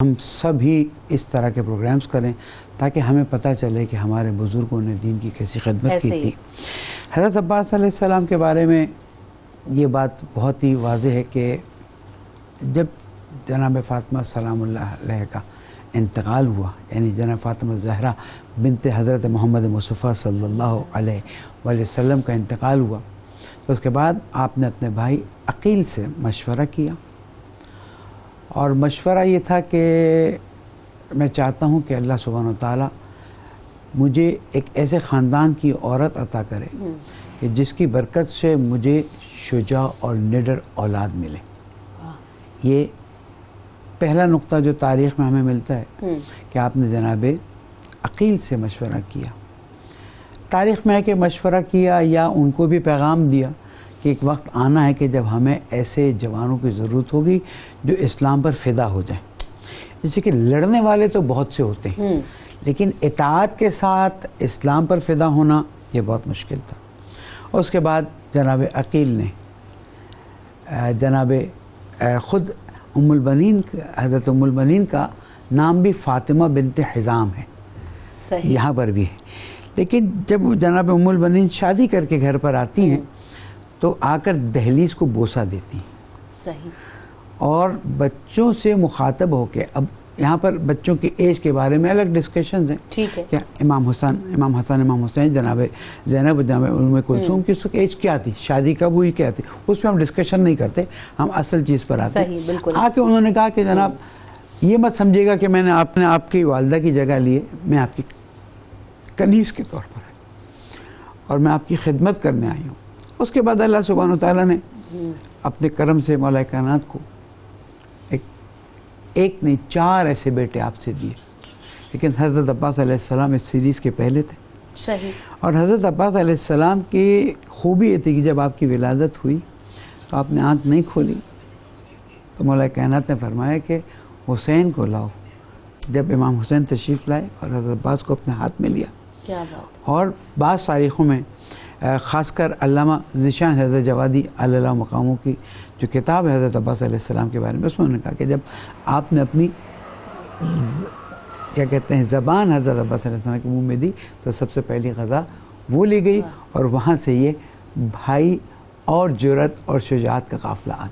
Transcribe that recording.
ہم سب ہی اس طرح کے پروگرامز کریں تاکہ ہمیں پتہ چلے کہ ہمارے بزرگوں نے دین کی کیسی خدمت کی تھی۔ حضرت عباس علیہ السلام کے بارے میں یہ بات بہت ہی واضح ہے کہ جب جناب فاطمہ سلام اللہ علیہ کا انتقال ہوا، یعنی جناب فاطمہ زہرا بنت حضرت محمد مصطفیٰ صلی اللہ علیہ وآلہ وسلم کا انتقال ہوا، تو اس کے بعد آپ نے اپنے بھائی عقیل سے مشورہ کیا، اور مشورہ یہ تھا کہ میں چاہتا ہوں کہ اللہ سبحانہ وتعالی مجھے ایک ایسے خاندان کی عورت عطا کرے کہ جس کی برکت سے مجھے شجاع اور نڈر اولاد ملے۔ یہ پہلا نقطہ جو تاریخ میں ہمیں ملتا ہے کہ آپ نے جناب عقیل سے مشورہ کیا۔ تاریخ میں ہے کہ مشورہ کیا یا ان کو بھی پیغام دیا کہ ایک وقت آنا ہے کہ جب ہمیں ایسے جوانوں کی ضرورت ہوگی جو اسلام پر فدا ہو جائیں۔ جیسے کہ لڑنے والے تو بہت سے ہوتے ہیں، لیکن اطاعت کے ساتھ اسلام پر فدا ہونا یہ بہت مشکل تھا۔ اور اس کے بعد جناب عقیل نے جناب خود ام البنین حضرت ام البنین کا نام بھی فاطمہ بنت حزام ہے، یہاں پر بھی ہے، لیکن جب جناب ام البنین شادی کر کے گھر پر آتی ہیں تو آ کر دہلیز کو بوسہ دیتی ہیں، اور بچوں سے مخاطب ہو کے، اب یہاں پر بچوں کی ایج کے بارے میں الگ ڈسکشنز ہیں، کیا امام حسن امام حسین جناب زینب جناب ام کلثوم کی اس کی ایج کیا تھی، شادی کب ہوئی کیا تھی، اس پہ ہم ڈسکشن نہیں کرتے، ہم اصل چیز پر آتے ہیں۔ آ کے انہوں نے کہا کہ جناب یہ مت سمجھے گا کہ میں نے آپ کی والدہ کی جگہ لیے، میں آپ کی کنیز کے طور پر اور میں آپ کی خدمت کرنے آئی ہوں۔ اس کے بعد اللہ سبحانہ وتعالیٰ نے اپنے کرم سے مولا کائنات کو ایک نہیں 4 ایسے بیٹے آپ سے دیے، لیکن حضرت عباس علیہ السلام اس سیریز کے پہلے تھے۔ اور حضرت عباس علیہ السلام کی خوبی یہ تھی کہ جب آپ کی ولادت ہوئی تو آپ نے آنکھ نہیں کھولی، تو مولا کائنات نے فرمایا کہ حسین کو لاؤ۔ جب امام حسین تشریف لائے اور حضرت عباس کو اپنے ہاتھ میں لیا، اور بعض تاریخوں میں خاص کر علامہ ذیشان حضرت جوادی علی اللہ مقاموں کی جو کتاب ہے حضرت عباس علیہ السلام کے بارے میں، اس میں انہوں نے کہا کہ جب آپ نے اپنی کیا کہتے ہیں زبان حضرت عباس علیہ السلام کے منہ میں دی تو سب سے پہلی غذا وہ لی گئی، اور وہاں سے یہ بھائی اور جرأت اور شجاعت کا قافلہ آ